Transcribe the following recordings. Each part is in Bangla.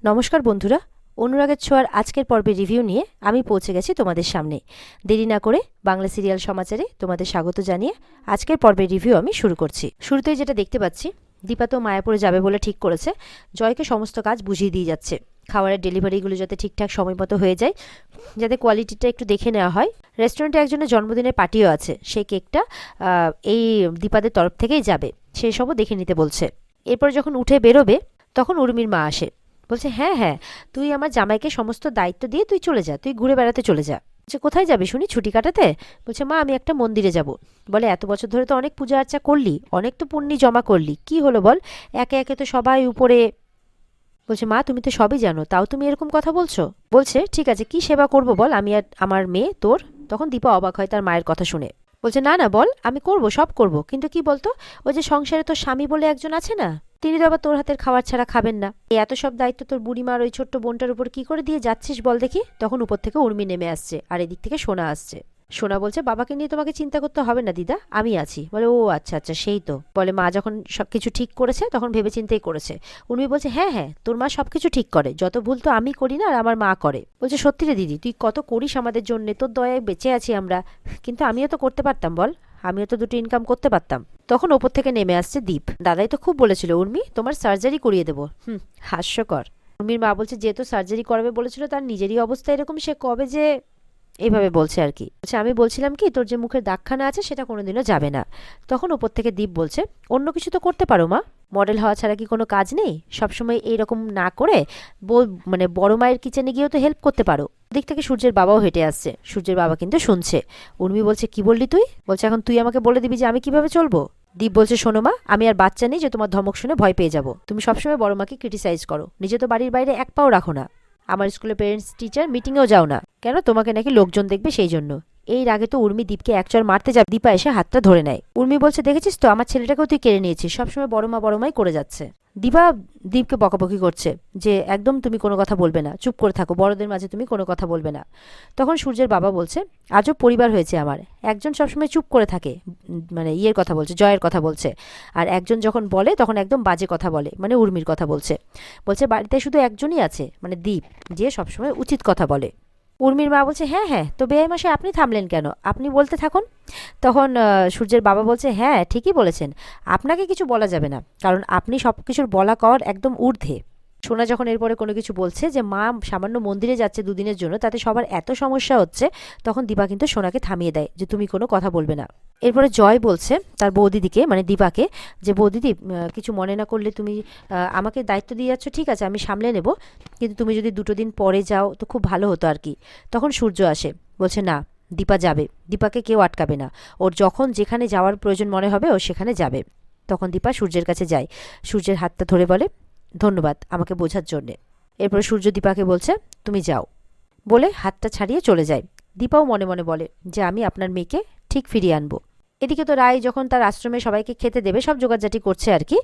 নমস্কার বন্ধুরা, অনুরাগের ছোঁয়ার আজকের পর্বে রিভিউ নিয়ে আমি পৌঁছে গেছি তোমাদের সামনে। দেরি না করে বাংলা সিরিয়াল সমাচারে তোমাদের স্বাগত জানিয়ে আজকের পর্বের রিভিউ আমি শুরু করছি। শুরুতেই যেটা দেখতে পাচ্ছি, দীপা তো মায়াপুরে যাবে বলে ঠিক করেছে। জয়কে সমস্ত কাজ বুঝিয়ে দিয়ে যাচ্ছে, খাবারের ডেলিভারিগুলো যাতে ঠিকঠাক সময় মতো হয়ে যায়, যাতে কোয়ালিটিটা একটু দেখে নেওয়া হয়। রেস্টুরেন্টে একজনের জন্মদিনের পার্টিও আছে, সেই কেকটা এই দীপাদের তরফ থেকেই যাবে, সেই সবও দেখে নিতে বলছে। এরপর যখন উঠে বেরোবে তখন উর্মির মা আসে, বলছে হ্যাঁ হ্যাঁ, তুই আমার জামাইকে সমস্ত দায়িত্ব দিয়ে তুই চলে যা, তুই ঘুরে বেড়াতে চলে যা। বলছে কোথায় যাবি শুনি ছুটি কাটাতে? বলছে মা আমি একটা মন্দিরে যাব। বলে এত বছর ধরে তো অনেক পূজা আর্চা করলি, অনেক তো পুণ্যি জমা করলি, কি হলো বল? একে একে তো সবাই উপরে। বলছে মা তুমি তো সবই জানো, তাও তুমি এরকম কথা বলছো। বলছে ঠিক আছে, কি সেবা করব বল, আমি আর আমার মেয়ে তোর। তখন দীপা অবাক হয় তার মায়ের কথা শুনে। বলছে না না বল, আমি করব, সব করব, কিন্তু কি বলতো, ওই যে সংসারে তোর স্বামী বলে একজন আছে না, তিনি তো আবার তোর হাতের খাবার ছাড়া খাবেন না। এই এত সব দায়িত্ব তোর বুড়িমার ওই ছোট্ট বোনটার উপর কি করে দিয়ে যাচ্ছিস বল দেখি। তখন উপর থেকে উর্মি নেমে আসছে, আর এদিক থেকে সোনা আসছে। সোনা বলছে বাবাকে নিয়ে তোমাকে চিন্তা করতে হবে না দিদা, আমি আছি। বলে ও আচ্ছা আচ্ছা, সেই তো। বলে মা যখন সবকিছু ঠিক করেছে তখন ভেবে চিন্তেই করেছে। উর্মি বলছে হ্যাঁ হ্যাঁ, তোর মা সবকিছু ঠিক করে, যত ভুল তো আমি করি না আর আমার মা করে। বলছে সত্যি রে দিদি, তুই কত করিস আমাদের জন্য, তোর দয়ায় বেঁচে আছি আমরা, কিন্তু আমিও তো করতে পারতাম বল, আমিও তো দুটো ইনকাম করতে পারতাম। তখন ওপর থেকে নেমে আসছে দীপ। দাদাই তো খুব বলেছিল উর্মি তোমার সার্জারি করিয়ে দেবো। হাস্যকর। উর্মির মা বলছে যেহেতু সার্জারি করাবে বলেছিল, তার নিজেরই অবস্থা এরকম, সে কবে যে এইভাবে বলছে আর কি। বলছে আমি বলছিলাম কি, তোর যে মুখের দাগখানা আছে সেটা কোনোদিনও যাবে না। তখন ওপর থেকে দীপ বলছে অন্য কিছু তো করতে পারো মা, মডেল হওয়া ছাড়া কি কোনো কাজ নেই? সবসময় এইরকম না করে মানে বড় মায়ের কিচেনে গিয়েও তো হেল্প করতে পারো। দিক থেকে সূর্যের বাবাও হেঁটে আসছে, সূর্যের বাবা কিন্তু শুনছে। উর্মি বলছে কি বললি তুই? বলছে এখন তুই আমাকে বলে দিবি যে আমি কিভাবে চলবো? দীপ বলছে শোনো মা, আমি আর বাচ্চা নেই যে তোমার ধমক শুনে ভয় পেয়ে যাব। তুমি সবসময় বড় মাকে ক্রিটিসাইজ করো, নিজে তো বাড়ির বাইরে এক পাও রাখো না। আমার স্কুলে পেরেন্টস টিচার মিটিংয়েও যাও না কেন? তোমাকে নাকি লোকজন দেখবে সেই জন্য। এই রাগে তো উর্মি দীপকে এক চড় মারতে যাবে, দীপা এসে হাতটা ধরে নেয়। উর্মি বলছে দেখেছিস তো, আমার ছেলেটাকেও তুই কেড়ে নিয়েছিস, সবসময় বড় মাই করে যাচ্ছে। দীপা দীপকে বকাবকি করছে যে একদম তুমি কোনো কথা বলবে না, চুপ করে থাকো, বড়দের মাঝে তুমি কোনো কথা বলবে না। তখন সূর্যের বাবা বলছে আজও পরিবার হয়েছে আমার, একজন সবসময় চুপ করে থাকে, মানে ইয়ের কথা বলছে, জয়ের কথা বলছে, আর একজন যখন বলে তখন একদম বাজে কথা বলে, মানে উর্মির কথা বলছে। বলছে বাড়িতে শুধু একজনই আছে, মানে দীপ, যে সবসময় উচিত কথা বলে। উর্মির মা বলছে হ্যাঁ হ্যাঁ, তো বেআই মশাই আপনি থামলেন কেন, আপনি বলতে থাকুন। তখন সূর্যের বাবা বলছে হ্যাঁ ঠিকই বলেছেন, আপনাকে কিছু বলা যাবে না, কারণ আপনি সব কিছুর বলা কওয়ার একদম ঊর্ধ্বে। সোনা যখন এরপরে কোনো কিছু বলছে যে মা সামান্য মন্দিরে যাচ্ছে দুদিনের জন্য, তাতে সবার এত সমস্যা হচ্ছে, তখন দীপা কিন্তু সোনাকে থামিয়ে দেয় যে তুমি কোনো কথা বলবে না। এরপরে জয় বলছে তার বৌদিদিকে, মানে দীপাকে, যে বৌদিদি কিছু মনে না করলে তুমি আমাকে দায়িত্ব দিয়ে যাচ্ছ, ঠিক আছে আমি সামলে নেব, কিন্তু তুমি যদি দুটো দিন পরে যাও তো খুব ভালো হতো আর কি। তখন সূর্য আসে, বলছে না দীপা যাবে, দীপাকে কেউ আটকাবে না, ওর যখন যেখানে যাওয়ার প্রয়োজন মনে হবে ও সেখানে যাবে। তখন দীপা সূর্যের কাছে যায়, সূর্যের হাতটা ধরে বলে ধন্যবাদ আমাকে বোঝার জন্যে। এরপরে সূর্য দীপাকে বলছে তুমি যাও, বলে হাতটা ছাড়িয়ে চলে যায়। দীপাও মনে মনে বলে যে আমি আপনার মেয়েকে ঠিক ফিরিয়ে আনবো। এদিকে তো রায় যখন তার আশ্রমে সবাইকে খেতে দেবে সব জোগাড়জাটি করছে আর কি,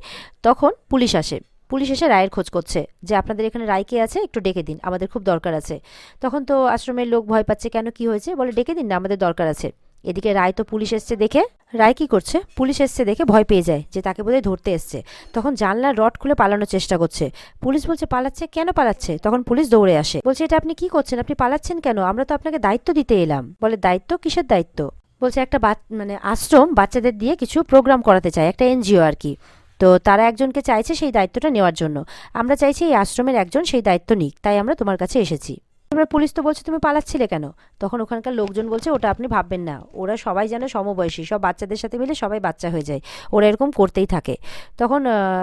তখন পুলিশ আসে। পুলিশ এসে রায়ের খোঁজ করছে যে আপনাদের এখানে রায় কে আছে, একটু ডেকে দিন, আমাদের খুব দরকার আছে। তখন তো আশ্রমের লোক ভয় পাচ্ছে, কেন কি হয়েছে? বলে ডেকে দিন না, আমাদের দরকার আছে। এদিকে রায় তো পুলিশ এসছে দেখে, রায় কি করছে, পুলিশ এসছে দেখে ভয় পেয়ে যায় যে তাকে বোধহয় ধরতে এসছে। তখন জানলার রড খুলে পালানোর চেষ্টা করছে। পুলিশ বলছে পালাচ্ছে কেন, পালাচ্ছে? তখন পুলিশ দৌড়ে আসে, বলছে এটা আপনি কি করছেন, আপনি পালাচ্ছেন কেন, আমরা তো আপনাকে দায়িত্ব দিতে এলাম। বলে দায়িত্ব? কিসের দায়িত্ব? বলছে একটা মানে আশ্রম বাচ্চাদের দিয়ে কিছু প্রোগ্রাম করাতে চায়, একটা এনজিও আর কি, তো তারা একজনকে চাইছে সেই দায়িত্বটা নেওয়ার জন্য, আমরা চাইছি এই আশ্রমের একজন সেই দায়িত্ব নিক, তাই আমরা তোমার কাছে এসেছি। এবার পুলিশ তো বলছে তুমি পালাচ্ছিলে কেন? তখন ওখানকার লোকজন বলছে ওটা আপনি ভাববেন না, ওরা সবাই যেন সমবয়সী, সব বাচ্চাদের সাথে মিলে সবাই বাচ্চা হয়ে যায়, ওরা এরকম করতেই থাকে। তখন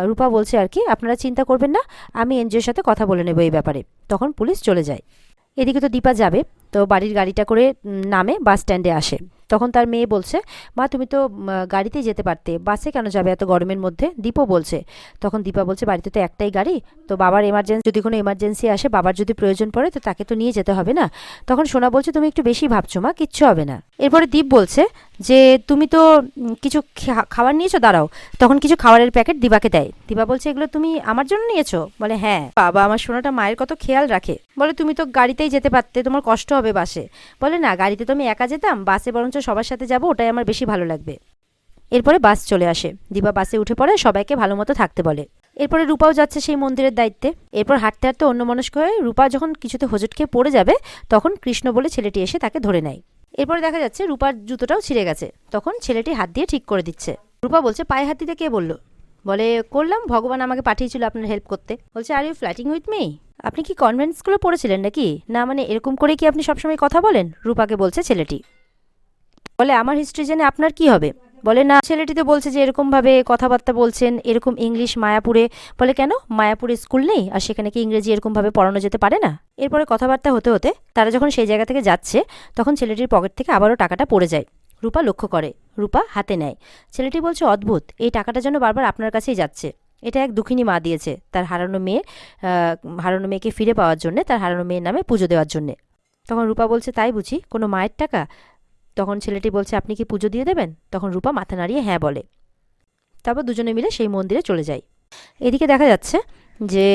রূপা বলছে আর কি আপনারা চিন্তা করবেন না, আমি এনজিওর সাথে কথা বলে নেবো এই ব্যাপারে। তখন পুলিশ চলে যায়। এদিকে তো দীপা যাবে, তো বাড়ির গাড়িটা করে নামে বাস স্ট্যান্ডে আসে। তখন তার মেয়ে বলছে মা তুমি তো গাড়িতেই যেতে পারতে, বাসে কেন যাবে এত গরমের মধ্যে? দীপও বলছে। তখন দীপা বলছে বাড়িতে তো একটাই গাড়ি, তো বাবার এমার্জেন্সি, যদি কোনো এমার্জেন্সি আসে, বাবার যদি প্রয়োজন পড়ে, তো তাকে তো নিয়ে যেতে হবে না। তখন সোনা বলছে তুমি একটু বেশি ভাবছো মা, কিচ্ছু হবে না। এরপরে দীপ বলছে যে তুমি তো কিছু খাবার নিয়েছো, দাঁড়াও। তখন কিছু খাবারের প্যাকেট দীপাকে দেয়। দীপা বলছে এগুলো তুমি আমার জন্য নিয়েছো? বলে হ্যাঁ, বাবা আমার সোনাটা মায়ের কত খেয়াল রাখে। বলে তুমি তো গাড়িতেই যেতে পারতে, তোমার কষ্ট হবে বাসে। বলে না, গাড়িতে তো আমি একা যেতাম, বাসে বরঞ্চ সবার সাথে যাবো, ওটাই আমার বেশি ভালো লাগবে। এরপরে বাস চলে আসে, দীপা বাসে উঠে পড়ে, সবাইকে ভালো মতো থাকতে বলে। এরপরে রূপাও যাচ্ছে সেই মন্দিরের দায়িত্বে। এরপর হাঁটতে হাঁটতে অন্যমনস্ক হয়ে রূপা যখন কিছুতে হোঁচট খেয়ে পড়ে যাবে, তখন কৃষ্ণ বলে ছেলেটি এসে তাকে ধরে নেয়। এরপরে দেখা যাচ্ছে রূপার জুতোটাও ছিঁড়ে গেছে, তখন ছেলেটি হাত দিয়ে ঠিক করে দিচ্ছে। রূপা বলছে, পায়ে হাত দিতে কে বললো? বলে, করলাম, ভগবান আমাকে পাঠিয়েছিল আপনার হেল্প করতে। বলছে, আর ইউ ফ্ল্যাটিং উইথ মি? আপনি কি কনভেন্ট স্কুলে পড়েছিলেন নাকি? না মানে এরকম করে কি আপনি সবসময় কথা বলেন? রূপাকে বলছে ছেলেটি। বলে, আমার হিস্ট্রি জেনে আপনার কি হবে? বলে, না, ছেলেটি তো বলছে যে এরকমভাবে কথাবার্তা বলছেন, এরকম ইংলিশ মায়াপুরে। বলে, কেন, মায়াপুরে স্কুল নেই আর সেখানে কি ইংরেজি এরকমভাবে পড়ানো যেতে পারে না? এরপরে কথাবার্তা হতে হতে তারা যখন সেই জায়গা থেকে যাচ্ছে, তখন ছেলেটির পকেট থেকে আবারও টাকাটা পড়ে যায়। রূপা লক্ষ্য করে, রূপা হাতে নেয়। ছেলেটি বলছে, অদ্ভুত, এই টাকাটা যেন বারবার আপনার কাছেই যাচ্ছে। এটা এক দুঃখিনী মা দিয়েছে তার হারানো মেয়েকে ফিরে পাওয়ার জন্য, তার হারানো মেয়ের নামে পুজো দেওয়ার জন্যে। তখন রূপা বলছে, তাই বুঝি, কোনো মায়ের টাকা? তখন ছেলেটি বলছে, আপনি কি পুজো দিয়ে দেবেন? তখন রূপা মাথা নাড়িয়ে হ্যাঁ বলে। তারপর দুজনে মিলে সেই মন্দিরে চলে যায়। এদিকে দেখা যাচ্ছে যে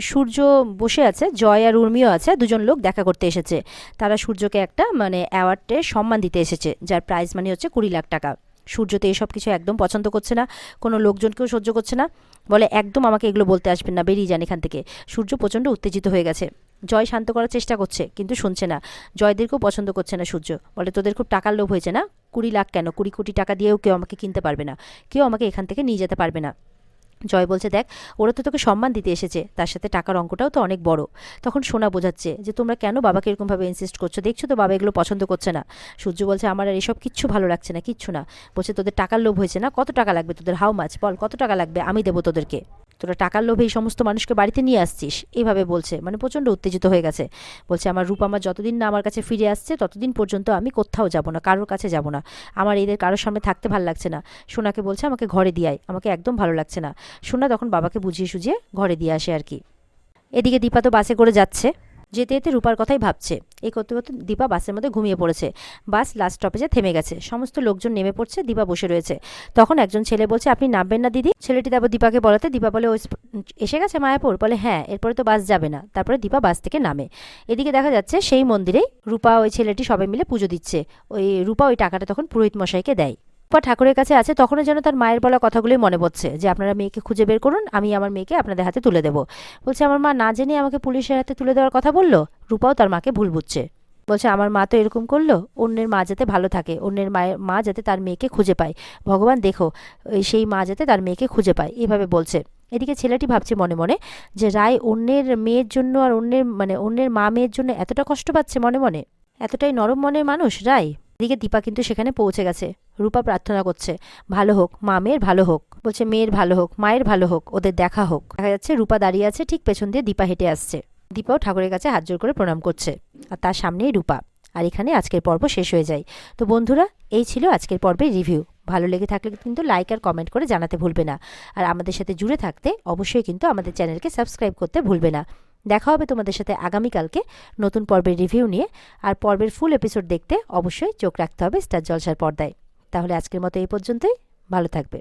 সূর্য বসে আছে, জয় আর উর্মিও আছে, দুজন লোক দেখা করতে এসেছে। তারা সূর্যকে একটা অ্যাওয়ার্ডে সম্মান দিতে এসেছে, যার প্রাইজ মানি হচ্ছে 20 লাখ টাকা। সূর্য তো এসব কিছু একদম পছন্দ করছে না, কোনো লোকজনকেও সহ্য করছে না। বলে, একদম আমাকে এগুলো বলতে আসবেন না, বেরিয়ে যান এখান থেকে। সূর্য প্রচণ্ড উত্তেজিত হয়ে গেছে। জয় শান্ত করার চেষ্টা করছে, কিন্তু শুনছে না। জয়দেরকেও পছন্দ করছে না সূর্য। বলে, তোদের খুব টাকার লোভ হয়েছে না? 20 লাখ কেন, 20 কোটি টাকা দিয়েও কেউ আমাকে কিনতে পারবে না, কেউ আমাকে এখান থেকে নিয়ে যেতে পারবে না। জয় বলছে, দেখ, ওরা তো তোকে সম্মান দিতে এসেছে, তার সাথে টাকার অঙ্কটাও তো অনেক বড়। তখন সোনা বোঝাচ্ছে যে তোমরা কেন বাবাকে এরকমভাবে ইনসিস্ট করছো, দেখছো তো বাবা এগুলো পছন্দ করছে না। সূর্য বলছে, আমার আর এসব কিচ্ছু ভালো লাগছে না, কিচ্ছু না। বলছে, তোদের টাকার লোভ হয়েছে না? কত টাকা লাগবে তোদের? হাউ মাছ, বল কত টাকা লাগবে, আমি দেবো তোদেরকে। তোরা টাকার লোভে এই সমস্ত মানুষকে বাড়িতে নিয়ে আসছিস, এইভাবে বলছে, প্রচণ্ড উত্তেজিত হয়ে গেছে। বলছে, আমার রূপ আমার যতদিন না আমার কাছে ফিরে আসছে ততদিন পর্যন্ত আমি কোথাও যাব না, কারোর কাছে যাব না। আমার এদের কারোর সামনে থাকতে ভালো লাগছে না। সোনাকে বলছে, আমাকে ঘরে দিয়ে আয়, আমাকে একদম ভালো লাগছে না। সোনা তখন বাবাকে বুঝিয়ে সুঝিয়ে ঘরে দিয়ে আসে আর কি। এদিকে দীপা তো বাসে করে যাচ্ছে, যেতে যেতে রূপার কথাই ভাবছে। এই করতে করতে দীপা বাসের মধ্যে ঘুমিয়ে পড়েছে। বাস লাস্ট স্টপেজে থেমে গেছে, সমস্ত লোকজন নেমে পড়ছে, দীপা বসে রয়েছে। তখন একজন ছেলে বলছে, আপনি নামবেন না দিদি? ছেলেটি তারপর দীপাকে বলাতে দীপা বলে, ওই এসে গেছে মায়াপুর? বলে, হ্যাঁ, এরপরে তো বাস যাবে না। তারপরে দীপা বাস থেকে নামে। এদিকে দেখা যাচ্ছে সেই মন্দিরেই রূপা ওই ছেলেটি সবাই মিলে পুজো দিচ্ছে। ওই রূপা ওই টাকাটা তখন পুরোহিত মশাইকে দেয়। রূপা ঠাকুরের কাছে আছে, তখনও যেন তার মায়ের বলা কথাগুলোই মনে পড়ছে, যে আপনারা মেয়েকে খুঁজে বের করুন, আমি আমার মেয়েকে আপনাদের হাতে তুলে দেবো। বলছে, আমার মা না জেনে আমাকে পুলিশের হাতে তুলে দেওয়ার কথা বললো। রূপাও তার মাকে ভুল বুঝছে। বলছে, আমার মা তো এরকম করলো, অন্যের মা যাতে ভালো থাকে, অন্যের মা যাতে তার মেয়েকে খুঁজে পায়, ভগবান দেখো, সেই মা যাতে তার মেয়েকে খুঁজে পায়, এভাবে বলছে। এদিকে ছেলেটি ভাবছে মনে মনে যে রায় অন্যের মেয়ের জন্য আর অন্যের মা মেয়ের জন্য এতটা কষ্ট পাচ্ছে মনে মনে, এতটাই নরম মনের মানুষ রায়। এদিকে দীপা কিন্তু সেখানে পৌঁছে গেছে। রূপা প্রার্থনা করছে, ভালো হোক, মা মেয়ের ভালো হোক। বলছে, মেয়ের ভালো হোক, মায়ের ভালো হোক, ওদের দেখা হোক। দেখা যাচ্ছে রূপা দাঁড়িয়ে আছে, ঠিক পেছন দিয়ে দীপা হেঁটে আসছে। দীপাও ঠাকুরের কাছে হাত জোর করে প্রণাম করছে, আর তার সামনেই রূপা। আর এখানে আজকের পর্ব শেষ হয়ে যায়। তো বন্ধুরা, এই ছিল আজকের পর্বের রিভিউ। ভালো লেগে থাকলে কিন্তু লাইক আর কমেন্ট করে জানাতে ভুলবে না। আর আমাদের সাথে জুড়ে থাকতে অবশ্যই কিন্তু আমাদের চ্যানেলকে সাবস্ক্রাইব করতে ভুলবে না। দেখা হবে তোমাদের সাথে আগামীকালকে নতুন পর্বের রিভিউ নিয়ে। আর পর্বের ফুল এপিসোড দেখতে অবশ্যই চোখ রাখতে হবে স্টার জলসার পর্দায়। তাহলে আজকের মতো এই পর্যন্তই, ভালো থাকবে।